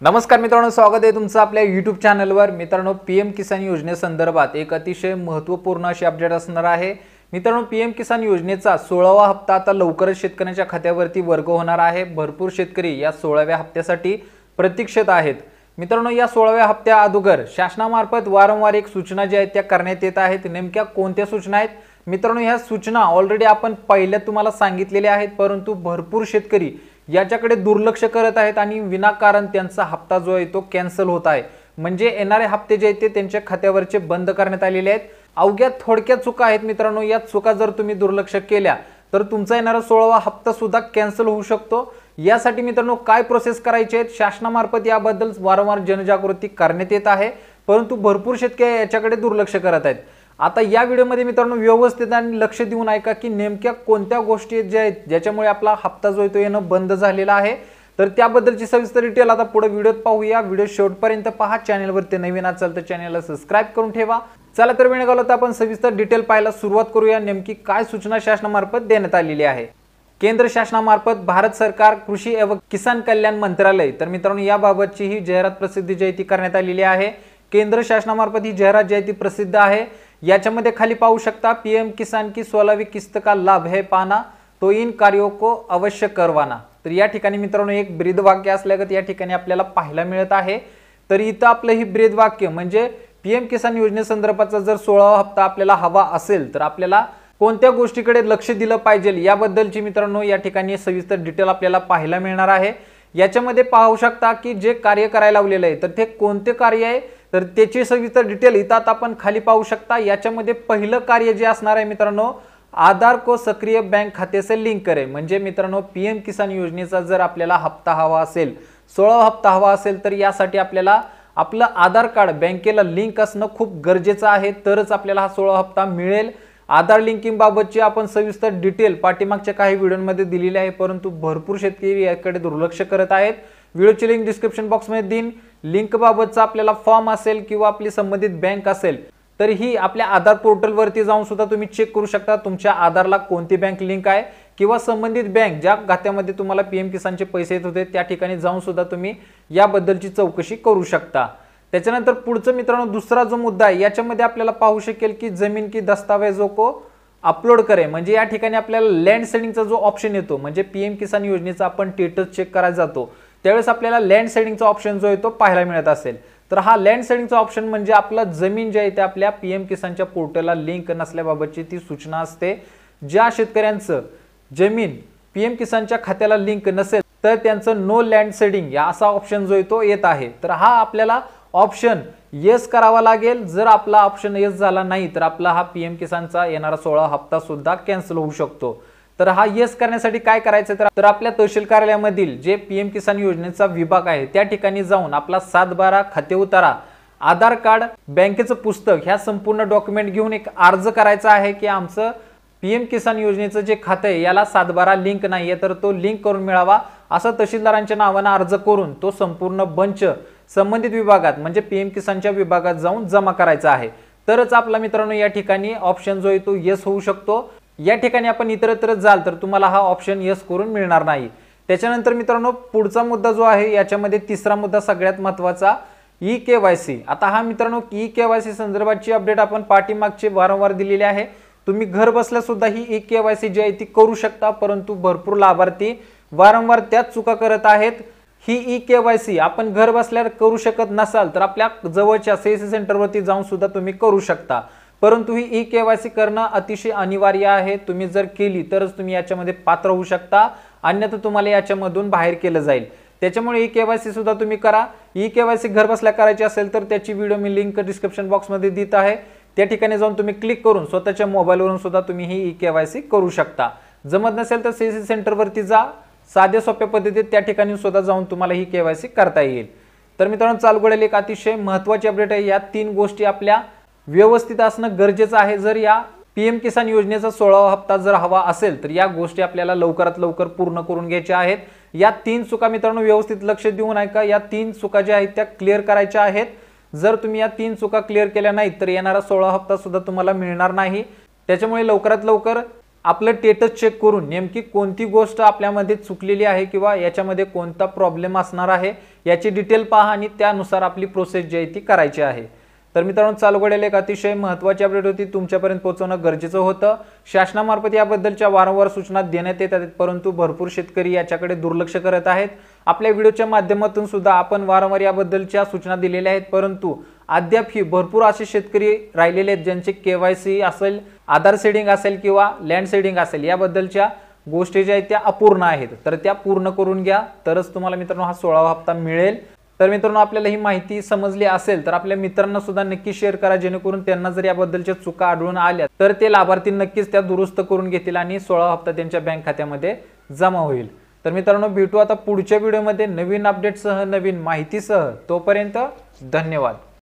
नमस्कार मित्रांनो, स्वागत आहे तुमचं आपल्या YouTube चॅनलवर। मित्रांनो, पीएम किसान योजनेसंदर्भात एक अतिशय महत्त्वपूर्ण अशी अपडेट असणार आहे। मित्रांनो, पीएम किसान योजनेचा 16वा हप्ता आता लवकरच शेतकऱ्यांच्या खात्यावरती वर्ग होणार आहे। भरपूर शेतकरी या 16व्या हप्त्यासाठी प्रतीक्षेत आहेत। मित्रांनो, या 16व्या हप्त्या अगोदर शासनामार्फत वारंवार एक सूचना जी आहेत त्या करण्यात येत आहेत। नेमक्या कोणत्या सूचना आहेत मित्रांनो? ह्या सूचना ऑलरेडी आपण पहिल्या तुम्हाला सांगितलेल्या आहेत, परंतु भरपूर शेतकरी याच्याकडे दुर्लक्ष करत आहेत आणि विनाकारण त्यांचा हप्ता जो आहे तो कॅन्सल होत आहे। म्हणजे येणारे हप्ते जे आहेत ते त्यांच्या खात्यावरचे बंद करण्यात आलेले आहेत। अवघ्या थोडक्या चुका आहेत मित्रांनो। या चुका जर तुम्ही दुर्लक्ष केल्या तर तुमचा येणारा 16वा हप्ता सुद्धा कॅन्सल होऊ शकतो। यासाठी मित्रांनो काय प्रोसेस करायची आहे, शासनामार्फत याबद्दल वारंवार जनजागृती करण्यात येत आहे, परंतु भरपूर शेतकरी याच्याकडे दुर्लक्ष करत आहेत। आता या व्हिडिओमध्ये मित्रांनो व्यवस्थित आणि लक्ष देऊन ऐका की नेमक्या कोणत्या गोष्टी ज्या आहेत ज्याच्यामुळे आपला हप्ता जो आहे तो येणं बंद झालेला आहे। तर त्याबद्दलची सविस्तर डिटेल आता पुढे व्हिडिओत पाहूया। व्हिडिओ शेवटपर्यंत पहा। चॅनलवरती नवीन असाल तर चॅनलला सबस्क्राइब करून ठेवा। चला तर वेळ न घालवता आपण सविस्तर डिटेल पाहायला सुरुवात करूया। नेमकी काय सूचना शासनामार्फत देण्यात आलेली आहे। केंद्र शासनामार्फत भारत सरकार कृषी एवं किसान कल्याण मंत्रालय, तर मित्रांनो याबाबतची ही जाहिरात प्रसिद्धी जी ती करण्यात आलेली आहे। केंद्र शासनामार्फत ही जाहिरात जी ती प्रसिद्ध आहे। याच्यामध्ये खाली पाहू शकता, पीएम किसान की 16वीं किस्त का लाभ है पाना तो इन कार्यों को अवश्य करवाना। तर या ठिकाणी मित्रांनो एक ब्रीद वाक्य असल्यागत या ठिकाणी आपल्याला पाहायला मिळत आहे। तर इथं आपलं ही ब्रीद वाक्य म्हणजे पीएम किसान योजनेसंदर्भाचा जर 16वा हप्ता आपल्याला हवा असेल तर आपल्याला कोणत्या गोष्टीकडे लक्ष दिलं पाहिजे याबद्दलची मित्रांनो या ठिकाणी सविस्तर डिटेल आपल्याला पाहायला मिळणार आहे। याच्यामध्ये पाहू शकता की जे कार्य करायला लावलेलं आहे तर ते कोणते कार्य आहे, तर त्याची सविस्तर डिटेल इथं आपण खाली पाहू शकता। याच्यामध्ये पहिलं कार्य जे असणार आहे मित्रांनो, आधार को सक्रिय बैंक खाते से लिंक करे। म्हणजे मित्रांनो पीएम किसान योजनेचा जर आपल्याला हप्ता हवा असेल, 16वा हप्ता हवा असेल, तर यासाठी आपल्याला आपलं आधार कार्ड बँकेला लिंक असणं खूप गरजेचं आहे, तरच आपल्याला हा 16वा हप्ता मिळेल। आधार लिंकिंग बाबतची आपण सविस्तर डिटेल पाठीमागच्या काही व्हिडिओमध्ये दिलेली आहे, परंतु भरपूर शेतकरी याकडे दुर्लक्ष करत आहेत। व्हिडिओची लिंक डिस्क्रिप्शन बॉक्समध्ये देईन। लिंक बाबतचा आपल्याला फॉर्म असेल किंवा आपली संबंधित बँक असेल तर ही आपल्या आधार पोर्टलवरती जाऊन सुद्धा तुम्ही चेक करू शकता तुमच्या आधारला कोणती बँक लिंक आहे, किंवा संबंधित बँक ज्या खात्यामध्ये तुम्हाला पीएम किसानचे पैसे येत होते त्या ठिकाणी जाऊन सुद्धा तुम्ही याबद्दलची चौकशी करू शकता। त्याच्यानंतर पुढचं मित्रांनो दुसरा जो मुद्दा आहे याच्यामध्ये आपल्याला पाहू शकेल की जमीन की दस्तावेजों को अपलोड करे। म्हणजे या ठिकाणी आपल्याला लँड सेडिंगचा जो ऑप्शन येतो, म्हणजे पीएम किसान योजनेचा आपण स्टेटस चेक करायला जातो त्यावेळेस आपल्याला लँड सेडिंगचा ऑप्शन जो आहे तो पाहायला मिळत असेल। तर हा लँड सेडिंगचा ऑप्शन म्हणजे आपला जमीन जे आहे ते आपल्या पीएम किसानच्या पोर्टलला लिंक नसल्याबाबतची ती सूचना असते। ज्या शेतकऱ्यांचं जमीन पीएम किसानच्या खात्याला लिंक नसेल तर त्यांचं नो लँड सेडिंग या असा ऑप्शन जो आहे तो येत आहे। तर हा आपल्याला ऑप्शन येस करावा लागेल। जर आपला ऑप्शन येस झाला नाही तर आपला हा पीएम किसानचा येणारा 16वा हप्ता सुद्धा कॅन्सल होऊ शकतो। तर हा येस करण्यासाठी काय करायचं, तर आपल्या तहसील कार्यालयामधील जे पीएम किसान योजनेचा विभाग आहे त्या ठिकाणी जाऊन आपला 7/12 खाते उतारा, आधार कार्ड, बँकेचं पुस्तक ह्या संपूर्ण डॉक्युमेंट घेऊन एक अर्ज करायचा आहे की आमचं पीएम किसान योजनेचं जे खातं आहे याला 7/12 लिंक नाहीये तर तो लिंक करून मिळावा, असं तहसीलदारांच्या नावाने अर्ज करून तो संपूर्ण बंच संबंधित विभागात म्हणजे पीएम किसानच्या विभागात जाऊन जमा करायचा आहे। तरच आपला मित्रांनो या ठिकाणी ऑप्शन जो आहे तो येस होऊ शकतो। या ठिकाणी आपण इतरत्र जाल तर तुम्हाला हा ऑप्शन येस करून मिळणार नाही। त्याच्यानंतर मित्रांनो पुढचा मुद्दा जो आहे याच्यामध्ये तिसरा मुद्दा सगळ्यात महत्त्वाचा, ई-केवायसी। आता हा मित्रांनो ई-केवायसी संदर्भाची अपडेट आपण पाठीमागचे वारंवार दिलेली आहे। तुम्ही घर बसल्या सुद्धा ही ई-केवायसी जी आहे ती करू शकता, परंतु भरपूर लाभार्थी वारंवार त्याच चुका करत आहेत। ही ई-केवायसी आपण घर बसल्या करू शकत नसाल तर आपल्या जवळच्या सीएससी सेंटरवरती जाऊन सुद्धा तुम्ही करू शकता, परंतु ही ई-केवायसी करणं अतिशय अनिवार्य आहे। तुम्ही जर केली तरच तुम्ही याच्यामध्ये पात्र होऊ शकता, अन्यथा तुम्हाला याच्यामधून बाहेर केलं जाईल। त्याच्यामुळे ई-केवायसी सुद्धा तुम्ही करा। ई-केवायसी घर बसल्या करायची असेल तर त्याची व्हिडिओ मी लिंक डिस्क्रिप्शन बॉक्समध्ये देत आहे, त्या ठिकाणी जाऊन तुम्ही क्लिक करून स्वतःच्या मोबाईलवरून सुद्धा तुम्ही ही ई-केवायसी करू शकता। जमत नसेल तर सीएससी सेंटरवरती जा, साध्या सोप्या पद्धतीत त्या ठिकाणी सुद्धा जाऊन तुम्हाला ही केवायसी करता येईल। तर मित्रांनो चालू घडेल एक अतिशय महत्त्वाची अपडेट आहे। या 3 गोष्टी आपल्या व्यवस्थित असणं गरजेचं आहे। जर या पीएम किसान योजनेचा 16वा हप्ता जर हवा असेल तर या गोष्टी आपल्याला लवकरात लवकर पूर्ण करून घ्यायच्या आहेत। या 3 चुका मित्रांनो व्यवस्थित लक्ष देऊन ऐका। या 3 चुका ज्या आहेत त्या क्लिअर करायच्या आहेत। जर तुम्ही या 3 चुका क्लिअर केल्या नाहीत तर येणारा 16वा हप्ता सुद्धा तुम्हाला मिळणार नाही। त्याच्यामुळे लवकरात लवकर आपलं स्टेटस चेक करून नेमकी कोणती गोष्ट आपल्यामध्ये चुकलेली आहे किंवा याच्यामध्ये कोणता प्रॉब्लेम असणार आहे याची डिटेल पहा आणि त्यानुसार आपली प्रोसेस जी आहे ती करायची आहे। तर मित्रांनो, चालू घडायला एक अतिशय महत्त्वाची अपडेट होती, तुमच्यापर्यंत पोहोचवणं गरजेचं होतं। शासनामार्फत याबद्दलच्या वारंवार सूचना देण्यात येतात, परंतु भरपूर शेतकरी याच्याकडे दुर्लक्ष करत आहेत। आपल्या व्हिडिओच्या माध्यमातून सुद्धा आपण वारंवार याबद्दलच्या सूचना दिलेल्या आहेत, परंतु अद्याप ही भरपूर असे शेतकरी राहिलेले आहेत ज्यांचे केवायसी असेल, आधार सेडिंग असेल किंवा लँड सेडिंग असेल, याबद्दलच्या गोष्टी ज्या आहेत त्या अपूर्ण आहेत। तर त्या पूर्ण करून घ्या, तरच तुम्हाला मित्रांनो हा 16वा हप्ता मिळेल। तर मित्रांनो, आपल्याला ही माहिती समजली असेल तर आपल्या मित्रांना सुद्धा नक्की शेअर करा, जेणेकरून त्यांना जर याबद्दलच्या चुका आढळून आल्या तर ते लाभार्थी नक्कीच त्या दुरुस्त करून घेतील आणि 16वा हप्ता त्यांच्या बँक खात्यामध्ये जमा होईल। तर मित्रांनो, भेटू आता पुढच्या व्हिडिओमध्ये नवीन अपडेटसह, नवीन माहितीसह। तोपर्यंत धन्यवाद।